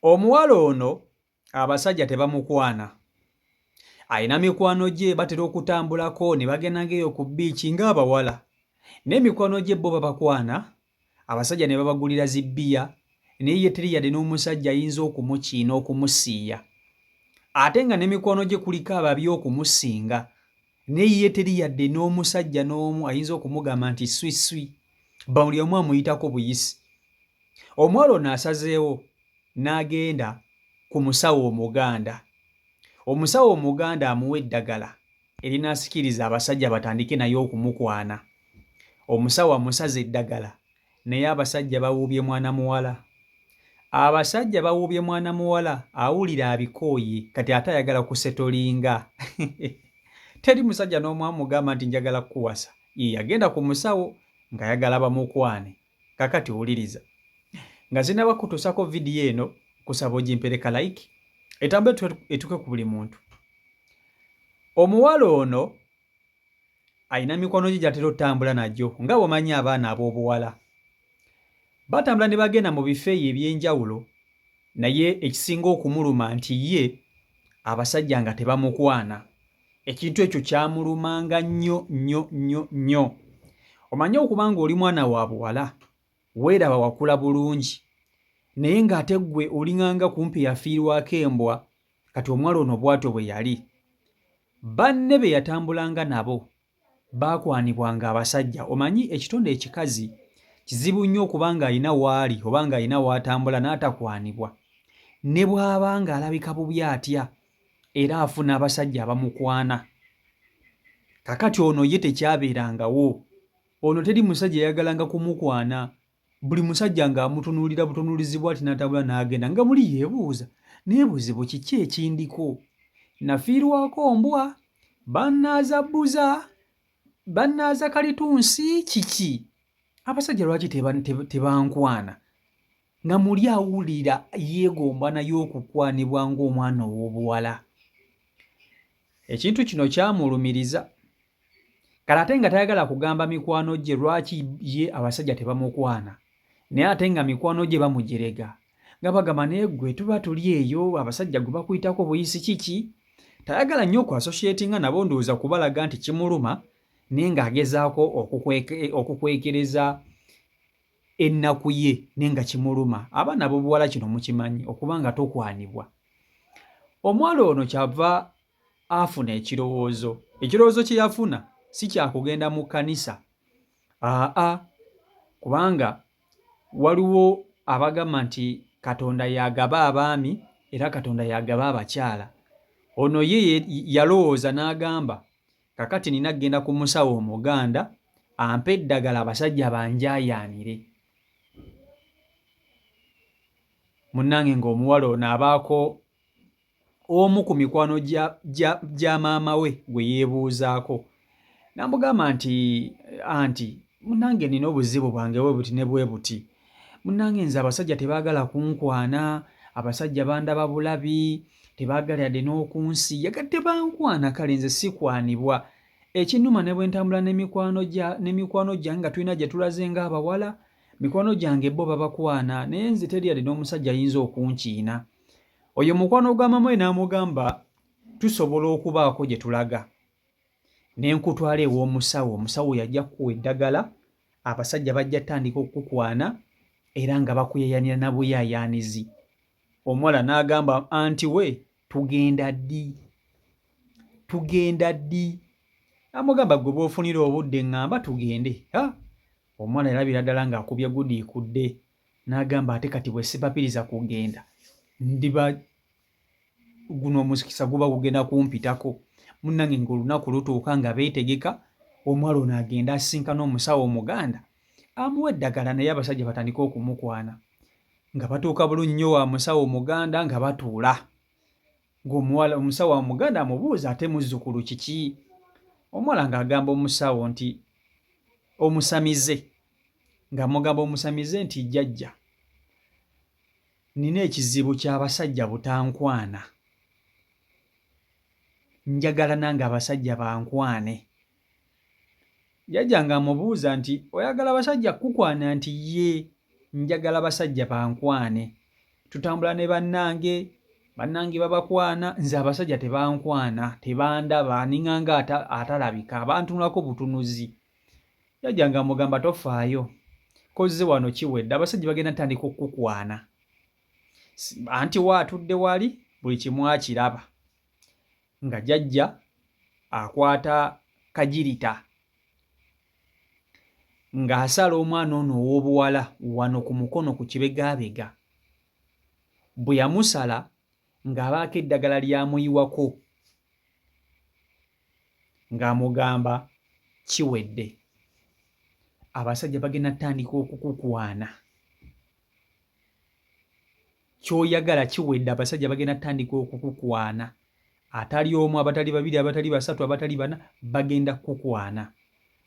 Omuwala ono abasajja tebamukwana. Alina mikwano gye batera okutambulako ne bagenda ngeyo ku bbiiki ng'abawala. N'emikwano gye bo babakwana, abasajja ne babagulira zibbiya, naye ye teri yadde n'omusajja ayinza okumukiina okumusiiya. Ate nga n'emikwano gye kuliko ababi okumusinga, naye ye teri yadde n'omusajja n'omu ayinza okumugamba nti swiswi, buli omu amuyitako buyisi. Omuwala ono asazeewo n'agenda ku musawo Omuganda. Omusawo Omuganda amuwa eddagala erinaasikiriza abasajja batandike naye okumukwana. Omusawo amusaza eddagala naye abasajja bawuubye mwana muwala. Abasajja bawuubye mwana muwala awulira abikooye kati ate ayagala kusetolinga. Teri musajja n'omu amugamba nti njagala kukuwasa. Yagenda ku musawo ng'ayagala bamukwane. Kakati wuliriza. Nga sinaba kutuusako vidiyo eno kusaba ogimpereka like etambule etuuke ku buli muntu. Omuwala ono alina mikono gye gy'atera otambula nagyo nga bw'omanyi abaana ab'obuwala. Batambula ne bagenda mu bifo eyo eby'enjawulo, naye ekisinga okumuluma nti ye abasajja nga tebamukwana. Ekintu ekyo kyamulumanga nnyo nnyo nnyo nnyo. Omanyi okuba ng'oli mwana wa buwala, weeraba wakula bulungi, naye ng'ate ggwe olinganga kumpi yafiirwako embwa. Kati omuwala ono bw'atyo bwe yali. Banne be yatambulanga nabo baakwanibwanga abasajja. Omanyi ekitonde ekikazi kizibu nnyo okuba ng'alina waali oba ng'alina w'atambula n'atakwanibwa. Ne bw'aba ng'alabika bubi atya era afuna abasajja abamukwana. Kakati ono ye tekyabeerangawo. Ono teri musajja yayagalanga kumukwana. Buli musajja ng'amutunuulira butunuulizi bw'ati n'atambula n'agenda nga muli yeebuuza naye buzibu kiki ekindiko? Nafiirwako mbwa, bannaaza bbuza, bannaaza kalitunsi, kiki? Abasajja lwaki tebankwana? Nga muli awulira yeegomba naye okukwanibwa ng'omwana ow'obuwala. Ekintu kino kyamulumiriza. Kale ate nga tayagala kugamba mikwano gye lwaki ye abasajja tebamukwana. Naye ate nga mikwano gye bamujerega. Nga bagamba naye ggwe tuba tuli eyo abasajja gwe bakuyitako buyisi kiki? Tayagala nnyo okwasosyetinga nabo ndowooza kubalaga nti kimuluma naye ng'agezaako okukwekereza ennaku ye naye nga kimuluma. Abaana b'obuwala kino mukimanyi okuba nga tokwanibwa. Omuwala ono kyava afuna ekirowoozo. Ekirowoozo kye yafuna si kyakugenda mu kkanisa. Kubanga waliwo abagamba nti Katonda y'agaba abaami era Katonda y'agaba abakyala. Ono ye yalowooza n'agamba kakati nina kgenda ku musawo Omuganda ampe eddagala abasajja banjaayaanire. Munnange ng'omuwala ono abaako omu ku mikwano gya maama we gwe yeebuuzaako. N'amugamba nti anti munnange nina obuzibu bwange bwe buti ne bwe buti. Munnange nze abasajja tebaagala kunkwana, abasajja bandaba bulabi, tebaagala yadde n'okunsiiya, kati tebankwana kale nze sikwanibwa. Ekinnuma ne bwe ntambula n'emikwano gyange nga tulina gye tulaze ng'abawala, mikwano gyange bo babakwana naye nze teri yadde n'omusajja ayinza okunkiina. Oyo mukwano gwa maama we n'amugamba tusobola okubaako gye tulaga. Ne nkutwala ew'omusawo, omusawo yajja kukuwa eddagala, abasajja bajja tandika okukukwana era nga bakuyayanira na buyayaanizi. Omuwala n'agamba anti we tugenda ddi? Tugenda ddi? Amugamba gwe bw'ofunira obudde ŋŋamba tugende. Omuwala yalabira ddala ng'akubye gudiikudde n'agamba ate kati bwe sibapiriza kugenda ndiba guno omukisa guba gugenda kumpitako. Munnange ng'olunaku lutuuka nga beetegeka, omuwala ono agenda asisinkana omusawo Omuganda amuwa eddagala naye abasajja batandika okumukwana. Nga batuuka bulungi nnyo wa musawo Omuganda nga batuula. Omusawo Omuganda amubuuza ate muzzukulu kiki? Omuwala ng'agamba omusawo nti omusamize, ng'amugamba omusamize nti jjajja nina ekizibu ky'abasajja butankwana. Njagala nange abasajja bankwane. Jjajja ng'amubuuza nti oyagala abasajja kukwana? Nti ye njagala abasajja bankwane. tutambula ne bannange babakwana nze abasajja tebankwana tebandaba ninganga atalabika abantunulako butunuzi jajja nga mugamba tofaayo kozze wano kiwedde abasajja bagenda ntandika okukukwana anti waatudde wali buli kimu akiraba nga jajja akwata kajirita ng'asala omwana ono ow'obuwala wano ku mukono ku kibegaabega bwe yamusala ng'abaako eddagala lyamuyiwako ng'amugamba kiwedde abasajja bagenda ttandika okukukwana ky'oyagala kiwedde abasajja bagenda ttandika okukukwana atali omu abatali babiri abatali basatu abatali bana bagenda kukukwana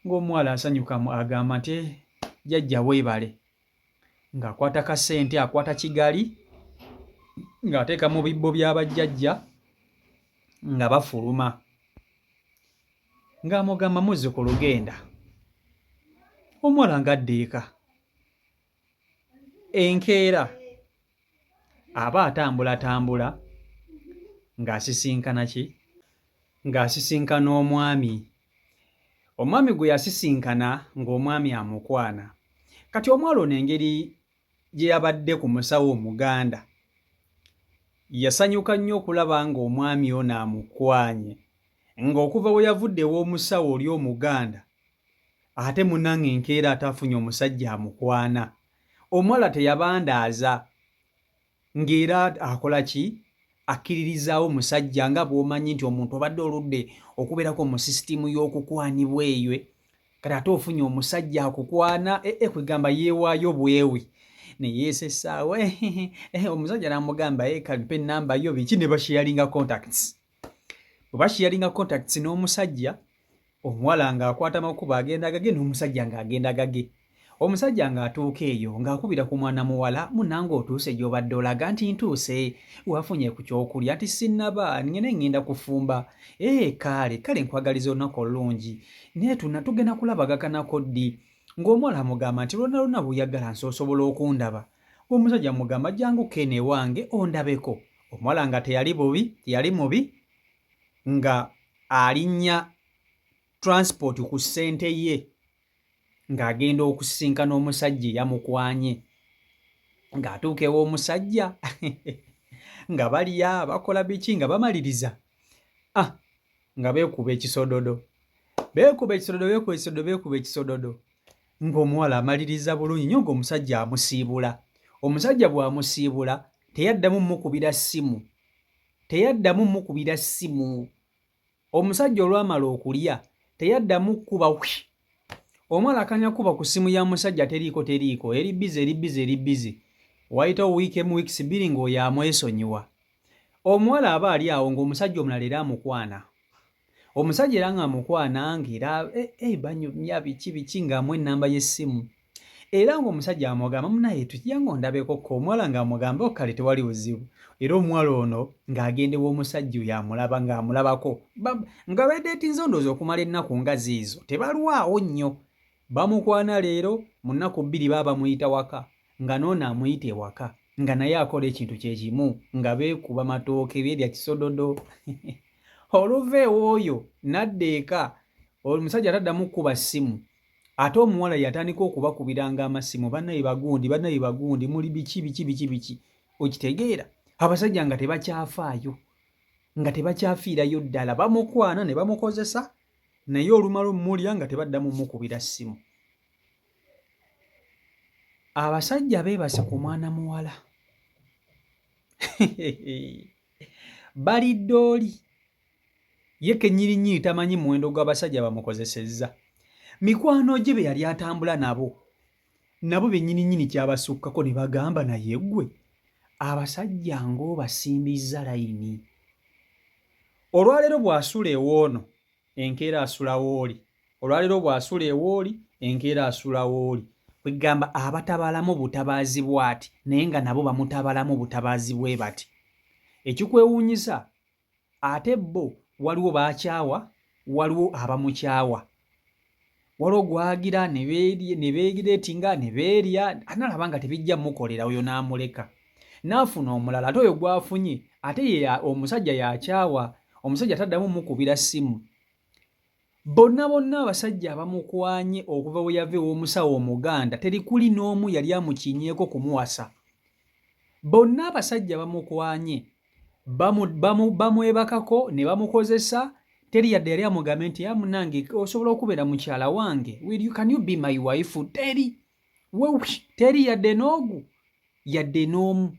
ng'omuwala asanyuka agamba nti jjajja weebale ng'akwata kasente akwata kigali ng'ateeka mu bibbo by'abajjajja nga bafuluma ng'amugamba muzzukulu genda omuwala ng'addeeka enkeera aba atambulatambula ng'asisinkana ki ng'asisinkana omwami gwe yasisinkana ng'omwami amukwana kati omuwala ono engeri gye yabadde ku musawo omuganda yasanyuka nnyo okulaba ng'omwami ono amukwanye ng'okuva we yavudde ew'omusawo oli omuganda ate munnange enkeera atafunye omusajja amukwana omuwala teyabandaaza ng'era akola ki akkiririzaawo omusajja nga bw'omanyi nti omuntu obadde oludde okubeerako mu sisitimu y'okukwanibwa eyo kati ate ofunye omusajja akukwana kwegamba yeewaayo bwewi ne yeesessaawo omusajja n'amugamba kampa ennamba yo biki ne basharinga contacts bwe basharinga contacts n'omusajja omuwala ng'akwata makubo agenda gage n'omusajja ng'agenda gage omusajja ng'atuuka eyo ng'akubira ku mwana muwala munnange otuuse gy'obadde olaga nti ntuuse wafunye ku kyokulya nti sinnaba ngenda kufumba kale nkwagaliza olunaku olulungi naye tugenda kulabagakanako ddi ng'omuwala amugamba nti lwonna bw'oyagala nsobola okundaba omusajja amugamba jangu kene wange ondabeko omuwala nga teyali mubi nga alinnya transport ku ssente ye ng'agenda okusisinkana omusajja yamukwanye ng'atuuka ew'omusajja nga balya bakola biki nga bamaliriza nga beekuba ekisododo ng'omuwala amaliriza bulungi nnyo ng'omusajja amusiibula omusajja bw'amusiibula teyaddamu mmukubira ssimu omusajja olwamala okulya teyaddamu kkuba omwana akanya kuba ku ssimu ya musajja teriiko eri bize wayitawo wiiki emu wiikisi bbiri ng'oyo amwesonyiwa omuwala aba ali awo ng'omusajja omulala era amukwana omusajja era ng'amukwana ng'era banyumya biki ng'amu ennamba y'essimu era ng'omusajja amugamba munaye tujja ng'ondabekokko omuwala ng'amugamba okkale tewali buzibu era omuwala ono ng'agenda ew'omusajja oyo amulaba ng'amulabako nga bedeetinze ondoozi okumala ennaku nga ziizo tebalwawo nnyo bamukwana leero mu nnaku bbiri baba bamuyita waka nga noono amuyita ewaka nga naye akola ekintu kye kimu nga beekuba matooke byerya kisododo oluva ew'oyo nadda eka omusajja taddamu kkuba ssimu ate omuwala yatandika okubakubiranga amasimu bannaye bagundi muli biki okitegeera abasajja nga tebakyafaayo nga tebakyafiirayo ddala bamukwana ne bamukozesa naye olumala omulya nga tebaddamu mukubira ssimu abasajja beebase ku mwana muwala balidde oli ye kennyininyini tamanyi muwendo gw'abasajja bamukozesezza mikwano gye be yali atambula nabo bennyininyini kyabasukkako ne bagamba naye ggwe abasajja ng'obasimbizza layini olwaleero bw'asula ewoono enkeera asulawo oli olwaleero bw'asula ewooli enkeera asulawo oli kwegamba abatabalamu butabaazi bw'ati naye nga nabo bamutabalamu butabaazi bwe bati ekikwewuunyisa ate bo waliwo baakyawa waliwo abamukyawa waliwo gwagira ne beegireetinga ne beerya analaba nga tebijja mukolera oyo n'amuleka n'afuna omulala ate oyo gwafunye ate omusajja yakyawa omusajja taddamu mukubira ssimu. Bonna abasajja abamukwanye okuva we yava ew'omusawo Omuganda teri kuli n'omu yali amukinyeeko kumuwasa. Bonna abasajja bamukwanye bamwebakako ne bamukozesa, teri yadde yali amugambe nti munnange osobola okubeera mukyala wange, can you be my wife? Teri yadde n'ogu yadde n'omu.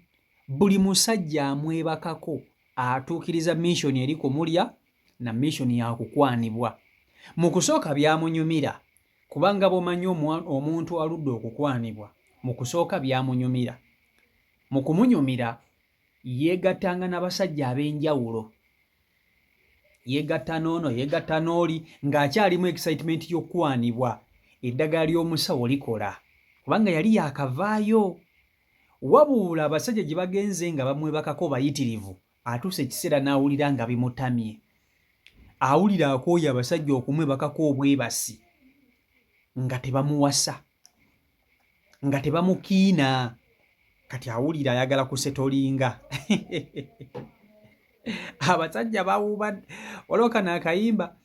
Buli musajja amwebakako atuukiriza mission eri kumulya na mission yakukwanibwa. Mu kusooka byamunyumira kubanga bw'omanyi omuntu aludde okukwanibwa, mu kusooka byamunyumira. Mu kumunyumira yeegattanga n'abasajja ab'enjawulo, yeegatta n'ono yeegatta n'oli ng'akyalimu excitement y'okukwanibwa. Eddagala ly'omusawo likola kubanga yali yakavaayo. Wabula abasajja gye bagenze nga bamwebakako bayitirivu, atuuse ekiseera n'awulira nga bimutamye. Awulira akooye abasajja okumwebakako obwebasi nga tebamuwasa, nga tebamukiina. Kati awulira ayagala kusetolinga. Abasajja bawuuba waliwo kano akayimba,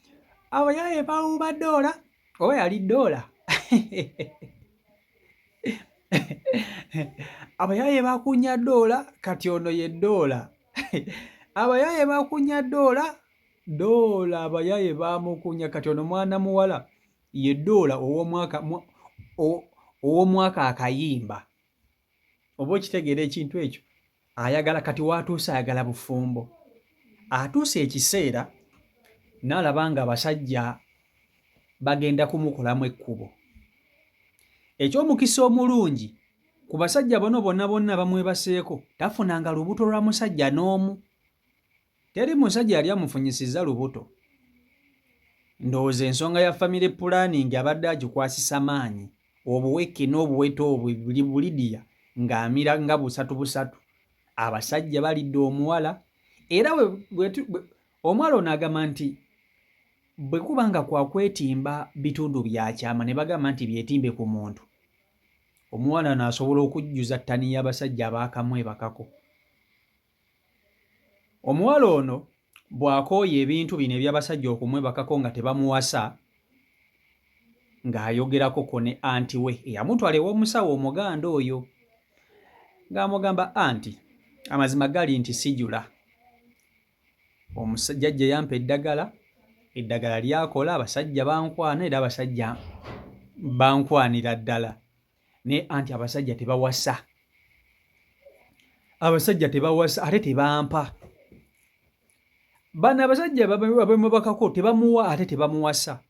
abayaaye bawuuba ddoola oba yali ddoola. Abayaaye bakunya ddoola kati ono ye ddoola. Abayaaye bakunya ddoola abayaaye bamukunya kati ono mwana muwala ye ddoola ow'omwaka akayimba. Oba okitegeera ekintu ekyo? Ayagala kati watuuse ayagala bufumbo. Atuuse ekiseera n'alaba nga abasajja bagenda kumukolamu ekkubo. Eky'omukisa omulungi ku basajja bonna bamwebaseeko, tafunanga lubuto lwa musajja n'omu. Teri musajja yali amufunyisizza lubuto. Ndowooza ensonga ya family planning abadde agikwasisa maanyi, obuweke n'obuwete obwo bulidiya ng'amira nga busatu. Abasajja balidde omuwala era omuwala ono agamba nti bwe kuba nga kwa kwetimba bitundu bya kyama ne bagamba nti byetimbe ku muntu, omuwala n'asobola okujjuza ttani y'abasajja abaakamwebakako. Omuwala ono bw'akooye ebintu bino eby'abasajja okumwebakako nga tebamuwasa, ng'ayogerako ne anti we eyamutwala ew'omusawo Omuganda oyo, ng'amugamba anti amazima gali nti sijula. Omusajja yampa eddagala lyakola, abasajja bankwana era abasajja bankwanira ddala. Ne anti abasajja tebawasa, ate tebampa. Bano abasajja abamwebakako tebamuwa ate tebamuwasa.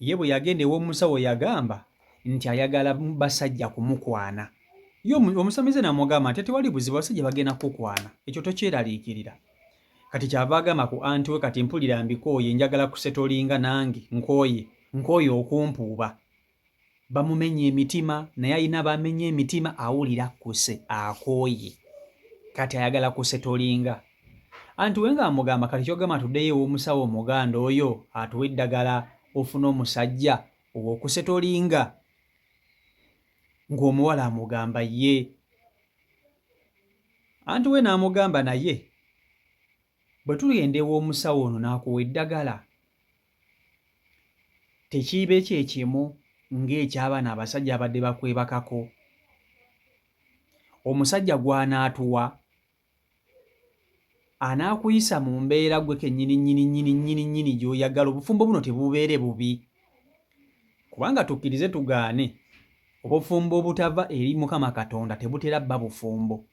Ye bwe yagenda ew'omusawo yagamba nti ayagala basajja kumukwana. Ye omusamize n'amugamba nti tewali buzibu, abasajja bagenda kukwana, ekyo tokyeraliikirira. Kati kyava agamba ku anti we, kati mpulira mbikooye, njagala kusetolinga nange, nkooye okumpuuba. Bamumenye emitima, naye alina bamenye emitima, awulira kuse akooye, kati ayagala kusetolinga. Anti we ng'amugamba kati kyogamba tuddeyo ew'omusawo Omuganda oyo atuwa eddagala ofune omusajja ow'okusetolinga. Ng'omuwala amugamba ye. Anti we n'amugamba naye bwe tugenda ew'omusawo ono n'akuwa eddagala, tekiibe kyekimu ng'eky'abaana abasajja abadde bakwebakako. Omusajja gw'anaatuwa anaakuyisa mu mbeera gwe kennyini gy'oyagala. Obufumbo buno tebubeere bubi, kubanga tukkirize tugaane, obufumbo obutava eri Mukama Katonda tebutera bba bufumbo.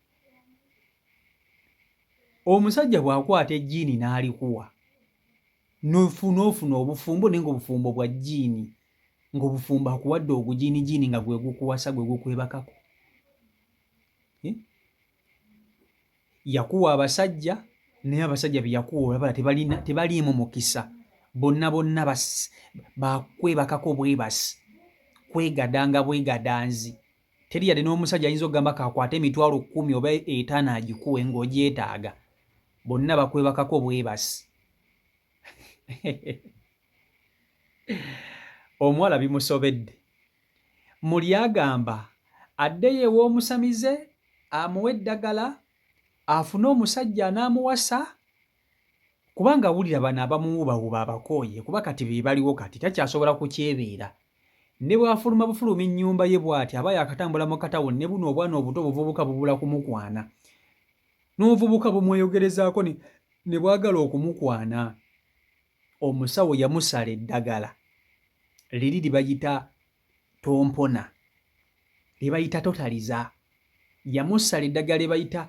Omusajja bw'akwata ejjiini n'alikuwa, n'ofuna obufumbo naye ng'obufumbo bwa jjiini, ng'obufumbo akuwadde ogujiinijiini nga gwe gukuwasa, gwe gukwebakako. Yakuwa abasajja naye abasajja be yakuwa olabala tebaliimu mukisa. Bonna bakwebakako bwebasi, kwegadanga bwegadanzi. Teri yadde n'omusajja ayinza okugamba kakwate emitwalo 10 oba 5 agikuwe ng'ogyetaaga. Bonna bakwebakako bwebasi. Omuwala bimusobedde. Muli agamba addeyo ew'omusamize amuwe eddagala afune omusajja anaamuwasa kubanga awulira bano abamuwubawuba abakooye kuba kati be baliwo kati takyasobola kukyebeera ne bw'afuluma bufuluma ennyumba ye bw'ati aba yaakatambula mu katawuni ne buno obwana obuto obuvubuka bubula kumukwana n'obuvubuka bumweyogerezaako ne bwagala okumukwana omusawo yamusala eddagala liri libayita tompona libayita totaliza yamusala eddagala libayita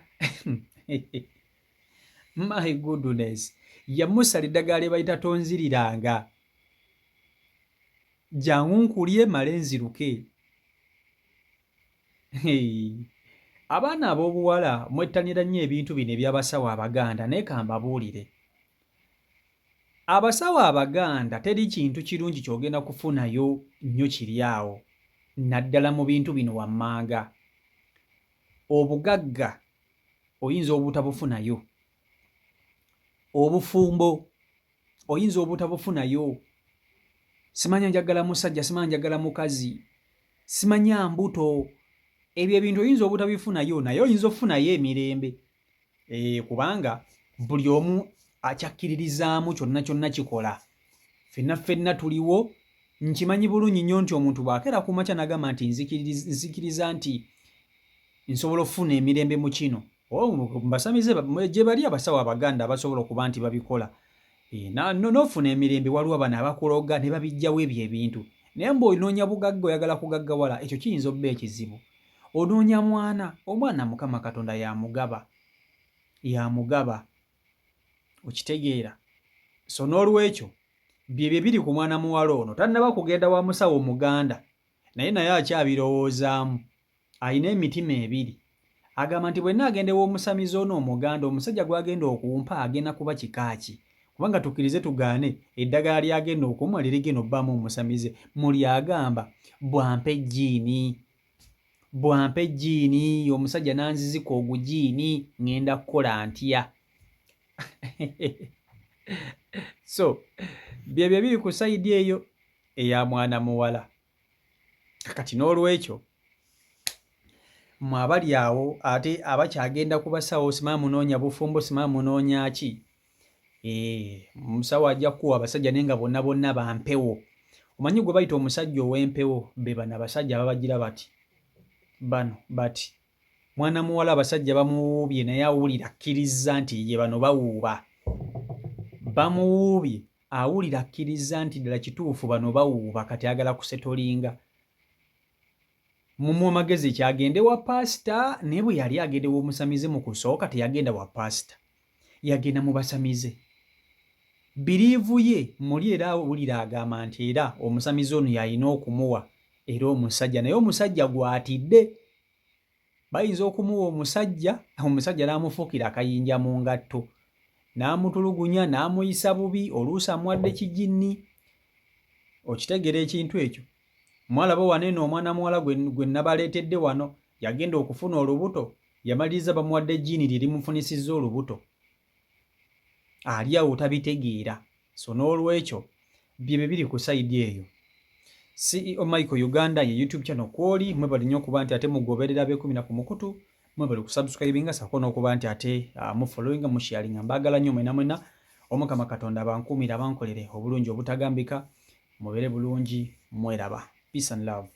my goodness yamusala eddagala libayita tonziriranga jangu nkulye male nziruke. Abaana ab'obuwala mwettanira nnyo ebintu bino eby'abasawo Abaganda naye ka mbabuulire. Abasawo Abaganda teri kintu kirungi ky'ogenda kufunayo nnyo kiri awo naddala mu bintu bino wammanga. Obugagga oyinza obutabufunayo, obufumbo oyinza obutabufunayo. Simanya njagala musajja, simanya njagala mukazi, simanya mbuto. Ebyo ebintu oyinza obutabifunayo naye oyinza okufunayo emirembe. Kubanga buli omu akyakkiririzaamu kyonna kyonna kikola. Ffenna tuliwo, nkimanyi bulungi nnyo nti omuntu bw'akeera ku makya n'agamba nti nzikiriza nti nsobola okufuna emirembe mu kino. Mbasamize gye bali abasawo Abaganda abasobola okuba nti babikola. N'ofuna emirembe waliwo bano abakuloga ne babijjawo ebyo ebintu. Naye mbw'onoonya bugagga oyagala kugaggawala, ekyo kiyinza okuba ekizibu. Onoonya mwana, omwana Mukama Katonda yamugaba. Okitegeera? So n'olwekyo byebyo biri ku mwana muwala ono. Tannaba kugenda wa musawo Muganda naye akyabirowoozaamu. Alina emitima ebiri. Agamba nti bwenna agenda ew'omusamizi ono Omuganda, omusajja gw'agenda okumpa agenda kuba kika ki? Kubanga tukkirize tugaane eddagala ly'agenda okumwa lirigenda obbamu omusamize. Muli agamba bwampe jjiini omusajja n'anzizika ogujiini ngenda kukola ntya? So byebyo biri ku sayidi eyo eya mwana muwala. Kati n'olwekyo mwabali awo ate abakyagenda ku basawo, simanya munoonya bufumbo, simanya munoonya ki. Omusawo ajja kuwa abasajja naye nga bonna bampewo. Omanyi gwe bayita omusajja ow'empewo be bano abasajja ababagira bati mwana muwala abasajja bamuwuubye naye awulira akkiriza nti ye bano bawuuba. Bamuwuubye awulira akkiriza nti ddala kituufu bano bawuuba kati agala kusetolinga. Mumuwa magezi kyagende wa paasita naye bwe yali agende w'omusamize mu kusooka teyagenda wa paasita. Yagenda mu basamize. Biriivu ye muli era awulira agamba nti era omusamize ono yalina okumuwa era omusajja, naye omusajja gw'atidde. Bayinza okumuwa omusajja n'amufuukira akayinja mu ngatto, n'amutulugunya n'amuyisa bubi, oluusi amuwadde kijinni. Okitegeera ekintu ekyo? Mwalaba wano eno omwana muwala gwe nabaleetedde wano yagenda okufuna olubuto, yamaliriza bamuwadde ejjiini lye limufunisizza olubuto. Ali awo tabitegeera. So n'olwekyo byebyo biri ku sayidi eyo. CEO Michael Uganda ye YouTube channel kwoli mwebali nnyo okuba nti ate mugoberera beekumira ku mukutu, mwebali kusubscribinga sako n'okuba nti ate mufollowinga musharinga. Mbaagala nnyo mwena Omukama Katonda abankumira abankolere obulungi obutagambika. Mubeere bulungi, mweraba. Peace and love.